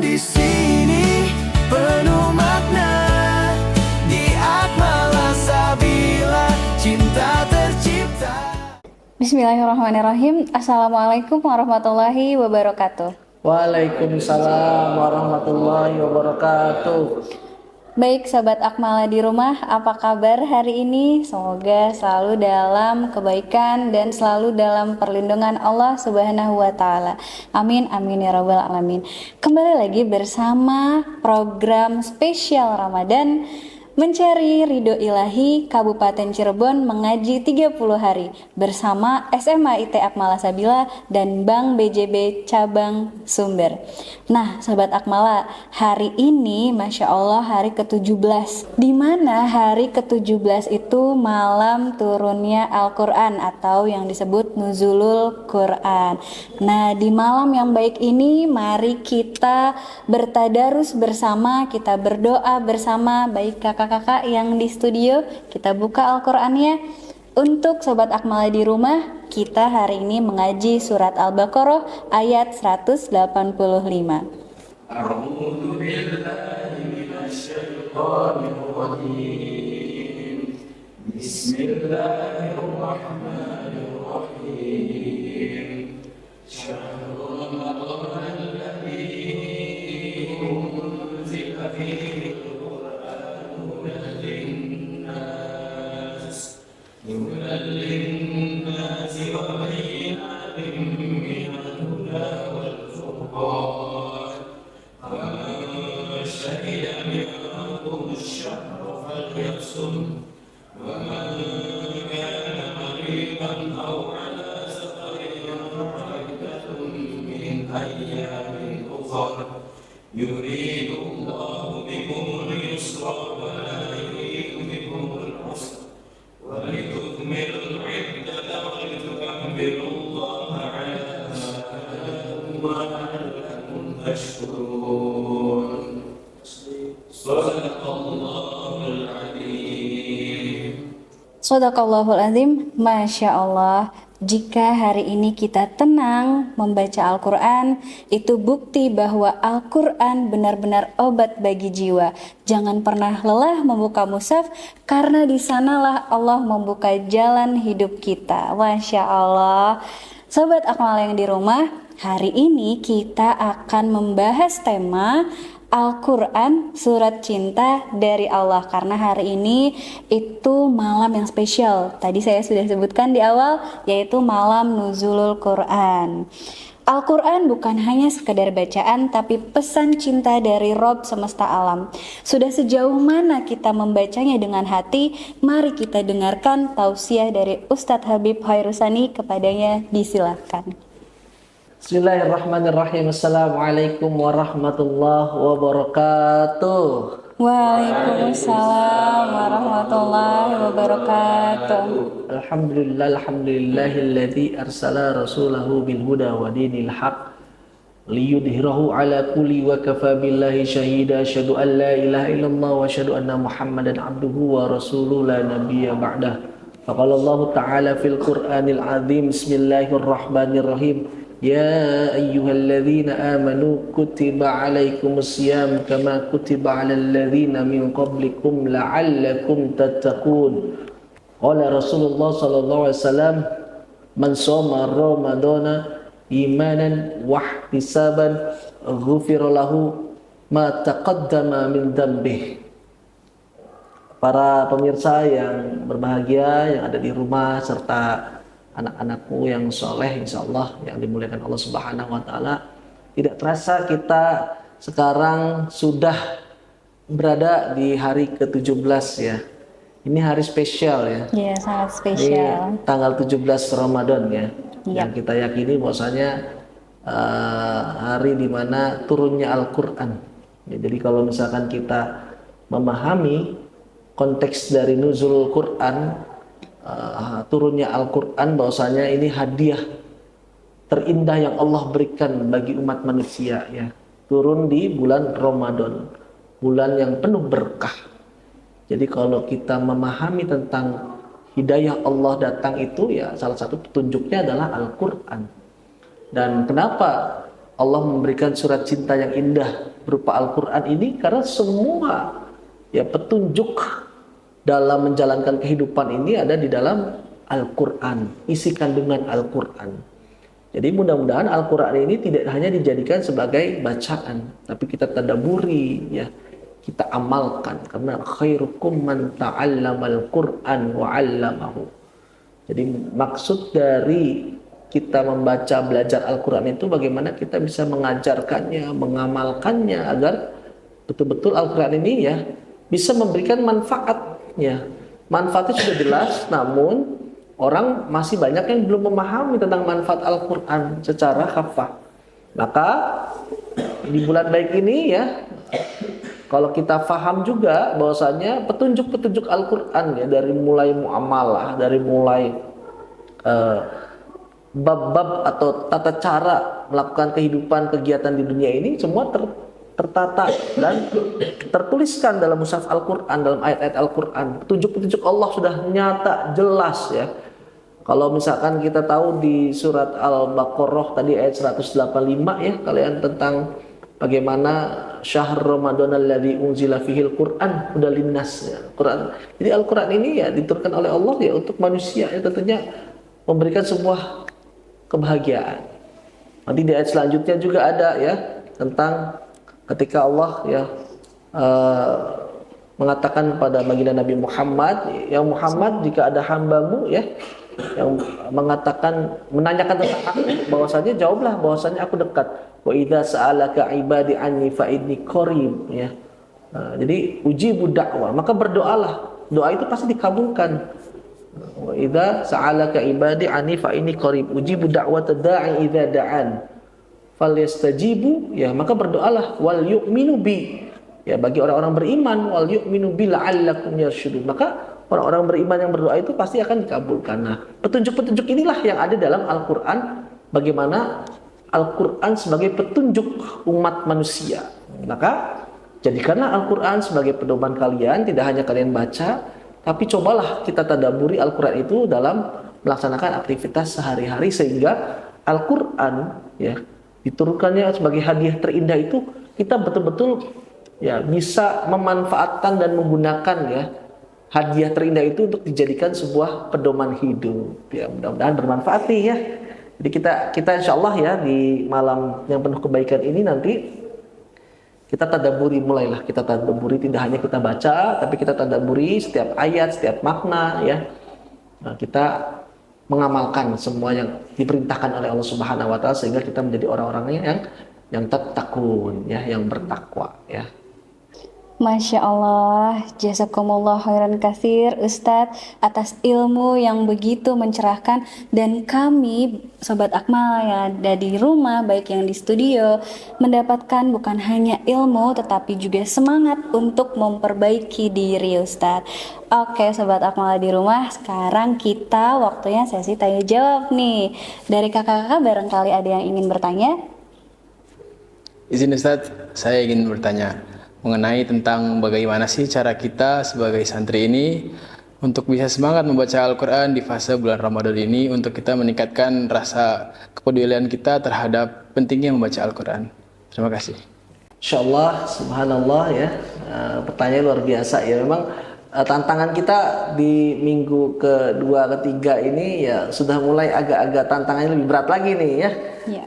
di sini penuh makna. Di Akmala Sabila cinta tercipta. Bismillahirrahmanirrahim. Assalamualaikum warahmatullahi wabarakatuh. Waalaikumsalam warahmatullahi wabarakatuh. Baik sahabat Akmala di rumah, apa kabar hari ini? Semoga selalu dalam kebaikan dan selalu dalam perlindungan Allah Subhanahu wa taala. Amin amin ya rabbal alamin. Kembali lagi bersama program spesial Ramadan Mencari Ridho Ilahi Kabupaten Cirebon mengaji 30 hari bersama SMA IT Akmala Sabila dan Bank BJB Cabang Sumber. Nah, sahabat Akmala, hari ini Masya Allah hari ke-17, di mana hari ke-17 itu malam turunnya Al-Quran atau yang disebut Nuzulul Quran. Nah, di malam yang baik ini mari kita bertadarus bersama, kita berdoa bersama, baik kakak-kakak yang di studio, kita buka Al-Qur'annya. Untuk sobat Akmala di rumah, kita hari ini mengaji surat Al-Baqarah ayat 185. A'udzu billahi minasyaitonir rajim. Bismillahirrahmanirrahim. Syahrul Ramadan alladzi unzila fihi هدى للناس وبينات من الهدى والفرقان فمن شهد منكم الشهر فليصم ومن كان مريضا أو على سفر فعدة من أيام أخر يريد الله بكم اليسر ولا يريد بكم العسر ولتكملوا العدة ولتكبروا الله على ما هداكم ولعلكم تشكرون. صدق الله العظيم. Shadaqallahul azim. Masya Allah, jika hari ini kita tenang membaca Al-Quran, itu bukti bahwa Al-Quran benar-benar obat bagi jiwa. Jangan pernah lelah membuka mushaf, karena di sanalah Allah membuka jalan hidup kita. Masya Allah. Sobat Akmal yang di rumah, hari ini kita akan membahas tema Al-Quran Surat Cinta dari Allah, karena hari ini itu malam yang spesial. Tadi saya sudah sebutkan di awal, yaitu malam Nuzulul Quran. Al-Quran bukan hanya sekedar bacaan, tapi pesan cinta dari Rob semesta alam. Sudah sejauh mana kita membacanya dengan hati? Mari kita dengarkan tausiah dari Ustadz Habib Hairusani, kepadanya disilahkan. Bismillahirrahmanirrahim. Assalamualaikum warahmatullahi wabarakatuh. Waalaikumsalam warahmatullahi wabarakatuh. Alhamdulillahilladzi arsala rasulahu bil huda wa dinil haq liyudhhirahu ala kulli wa kafa billahi syahida. Asyhadu an la ilaha illallah wa asyhadu anna Muhammadan abduhu wa rasuluhu la nabiyya ba'dah. Faqala Allah ta'ala fil Qur'anil azim. Bismillahirrahmanirrahim. Ya ayyuhalladzina amanu kutiba alaikumus siyam kama kutiba alal ladzina min qablikum la'allakum tattaqun. Qala Rasulullah sallallahu alaihi wasallam, man shoma ramadana imanan wa ihtisaban ghufira lahu ma taqaddama min dzambih. Para pemirsa yang berbahagia yang ada di rumah serta anak-anakku yang soleh, insya Allah yang dimuliakan Allah Subhanahu wa taala, tidak terasa kita sekarang sudah berada di hari ke-17 ya. Ini hari spesial ya. Iya, sangat spesial. Ini tanggal 17 Ramadan ya. Yap. Yang kita yakini bahwasanya hari dimana turunnya Al-Quran ya. Jadi kalau misalkan kita memahami konteks dari nuzulul Quran, turunnya Al-Quran, bahwasanya ini hadiah terindah yang Allah berikan bagi umat manusia ya. Turun di bulan Ramadan, bulan yang penuh berkah. Jadi kalau kita memahami tentang hidayah Allah datang itu ya, salah satu petunjuknya adalah Al-Quran. Dan kenapa Allah memberikan surat cinta yang indah berupa Al-Quran ini, karena semua ya petunjuk dalam menjalankan kehidupan ini ada di dalam Al-Quran, isi kandungan Al-Quran. Jadi mudah-mudahan Al-Quran ini tidak hanya dijadikan sebagai bacaan, tapi kita tadaburi, ya, kita amalkan. Karena khairukum man ta'allamal Qur'an wa 'allamahu. Jadi maksud dari kita membaca, belajar Al-Quran itu bagaimana kita bisa mengajarkannya, mengamalkannya agar betul-betul Al-Quran ini ya bisa memberikan manfaatnya. Manfaatnya sudah jelas, namun orang masih banyak yang belum memahami tentang manfaat Al-Quran secara hafal. Maka di bulan baik ini ya, kalau kita faham juga bahwasanya petunjuk-petunjuk Al-Quran ya, dari mulai muamalah, dari mulai bab-bab atau tata cara melakukan kehidupan kegiatan di dunia ini semua tertata dan tertuliskan dalam mushaf Al-Quran, dalam ayat-ayat Al-Quran. Petunjuk-petunjuk Allah sudah nyata, jelas ya. Kalau misalkan kita tahu di surat Al-Baqarah tadi ayat 185 ya, kalian tentang bagaimana syahr Ramadan alladzi unzila fihil Qur'an hudal linnas ya, Quran. Jadi Al-Quran ini ya diturunkan oleh Allah ya untuk manusia ya, tentunya memberikan sebuah kebahagiaan. Nanti di ayat selanjutnya juga ada ya tentang ketika Allah ya mengatakan kepada baginda Nabi Muhammad, ya Muhammad, jika ada hambamu ya yang menanyakan tentang aku, bahwasanya jawablah bahwasanya aku dekat. Wa idza sa'alaka ibadi anni fa inni qarib ya. Jadi ujibu da'wah, maka berdoalah. Doa itu pasti dikabulkan. Wa idza sa'alaka ibadi anni fa inni qarib ujibu da'wata da'i idza da'an falyastajibu ya, maka berdoalah. Wal yu'minu bi ya, bagi orang-orang beriman, wal yu'minu bi la'allakum yarsyudun, maka orang-orang beriman yang berdoa itu pasti akan dikabulkan. Nah, petunjuk-petunjuk inilah yang ada dalam Al-Quran, bagaimana Al-Quran sebagai petunjuk umat manusia. Maka jadikanlah Al-Quran sebagai pedoman kalian, tidak hanya kalian baca, tapi cobalah kita tadaburi Al-Quran itu dalam melaksanakan aktivitas sehari-hari, sehingga Al-Quran ya diturunkannya sebagai hadiah terindah itu, kita betul-betul ya bisa memanfaatkan dan menggunakan ya hadiah terindah itu untuk dijadikan sebuah pedoman hidup. Ya, mudah-mudahan bermanfaat nih ya. Jadi kita insya Allah ya di malam yang penuh kebaikan ini nanti kita tadaburi, mulailah kita tadaburi, tidak hanya kita baca, tapi kita tadaburi setiap ayat, setiap makna ya. Nah, kita mengamalkan semua yang diperintahkan oleh Allah Subhanahu wa taala, sehingga kita menjadi orang-orang yang tattaqun ya, yang bertakwa ya. Masya Allah, jazakumullah khairan katsir Ustadz atas ilmu yang begitu mencerahkan, dan kami Sobat Akmal yang ada di rumah, baik yang di studio, mendapatkan bukan hanya ilmu tetapi juga semangat untuk memperbaiki diri Ustadz. Oke Sobat Akmal di rumah, sekarang kita waktunya sesi tanya jawab nih. Dari kakak-kakak barangkali ada yang ingin bertanya? Izin Ustadz, saya ingin bertanya mengenai tentang bagaimana sih cara kita sebagai santri ini untuk bisa semangat membaca Al-Quran di fase bulan Ramadan ini, untuk kita meningkatkan rasa kepedulian kita terhadap pentingnya membaca Al-Quran. Terima kasih. Insyaallah, subhanallah ya, pertanyaan luar biasa ya. Memang tantangan kita di minggu kedua, ketiga ini ya sudah mulai agak-agak tantangannya lebih berat lagi nih ya,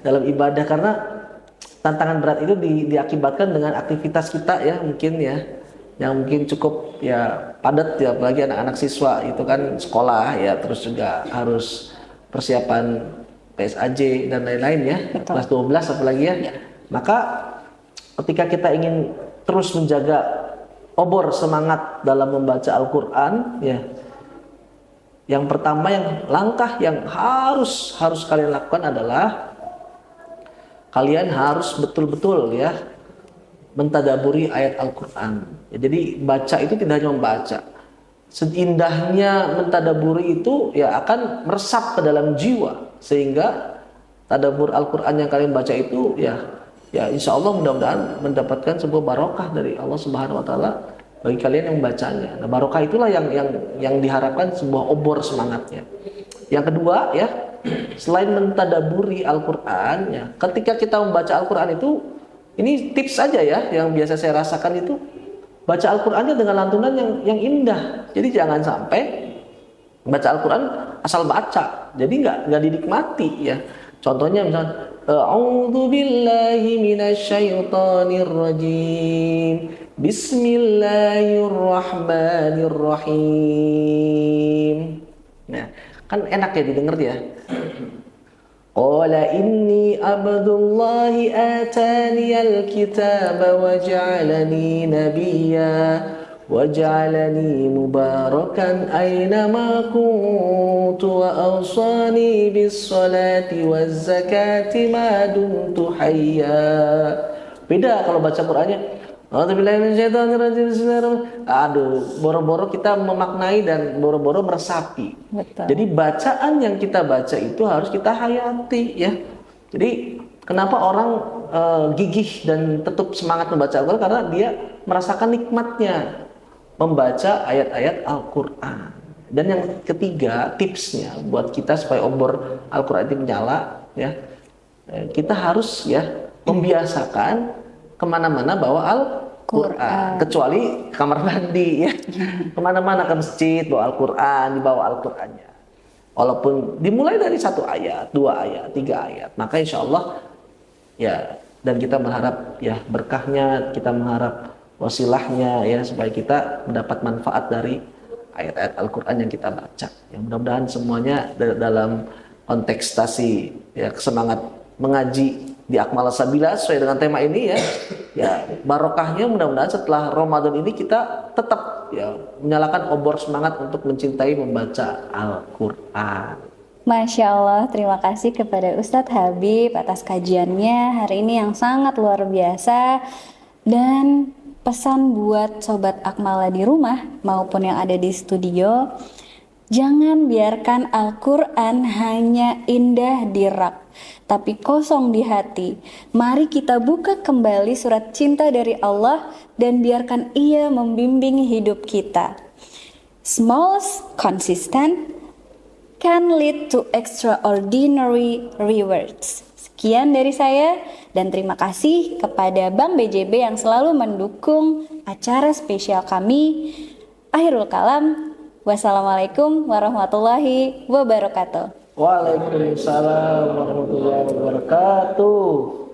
dalam ibadah, karena tantangan berat itu diakibatkan dengan aktivitas kita ya, mungkin ya, yang mungkin cukup ya padat ya, apalagi anak-anak siswa itu kan sekolah ya, terus juga harus persiapan PSAJ dan lain-lain ya. Betul. Kelas 12 apalagi ya. Maka ketika kita ingin terus menjaga obor semangat dalam membaca Al-Quran ya, yang pertama, langkah yang harus kalian lakukan adalah kalian harus betul-betul ya mentadaburi ayat Al-Quran. Ya, jadi baca itu tidak hanya membaca. Seindahnya mentadaburi itu ya akan meresap ke dalam jiwa, sehingga tadabur Al-Quran yang kalian baca itu ya insya Allah mudah-mudahan mendapatkan sebuah barokah dari Allah Subhanahu wa taala bagi kalian yang membacanya. Nah, barokah itulah yang diharapkan, sebuah obor semangatnya. Yang kedua ya, selain mentadaburi Al-Quran ya, ketika kita membaca Al-Quran itu Ini tips aja ya yang biasa saya rasakan itu, baca Al-Qur'annya dengan lantunan yang indah. Jadi jangan sampai baca Al-Quran asal baca, jadi nggak dinikmati ya. Contohnya misalnya, A'udzu billahi minasyaitonir rajim. Bismillahirrahmanirrahim. Nah, kan enak ya didengar ya. Qala inni abdullahi ataniyal kitaba wa ja'alani nabiyya waj'alani mubarakan aynama kuntu wa awsani bis salati waz zakati ma dumtu hayya. Beda kalau baca Qur'annya. Aduh, boro-boro kita memaknai dan boro-boro meresapi. Betul. Jadi bacaan yang kita baca itu harus kita hayati ya. Jadi kenapa orang gigih dan tetap semangat membaca Al-Quran, karena dia merasakan nikmatnya membaca ayat-ayat Al-Quran. Dan yang ketiga, tipsnya buat kita supaya obor Al-Quran itu menyala ya, kita harus ya membiasakan kemana-mana bawa Al-Quran, kecuali kamar mandi ya. Kemana-mana ke masjid bawa Al-Quran, dibawa Al-Qurannya. Walaupun dimulai dari 1 ayat, 2 ayat, 3 ayat, maka insya Allah ya, dan kita berharap ya berkahnya, kita mengharap wasilahnya ya, supaya kita mendapat manfaat dari ayat-ayat Al-Quran yang kita baca. Yang mudah-mudahan semuanya dalam kontekstasi ya, semangat mengaji di Akmal Sabila sesuai dengan tema ini ya. Ya, barokahnya mudah-mudahan setelah Ramadan ini kita tetap ya menyalakan obor semangat untuk mencintai membaca Al-Quran. Masya Allah, terima kasih kepada Ustadz Habib atas kajiannya hari ini yang sangat luar biasa. Dan pesan buat Sobat Akmala di rumah maupun yang ada di studio, jangan biarkan Al-Quran hanya indah di rak, tapi kosong di hati. Mari kita buka kembali surat cinta dari Allah dan biarkan ia membimbing hidup kita. Small, consistent can lead to extraordinary rewards. Sekian dari saya dan terima kasih kepada Bank BJB yang selalu mendukung acara spesial kami. Akhirul kalam, wassalamualaikum warahmatullahi wabarakatuh. Waalaikumsalam warahmatullahi wabarakatuh.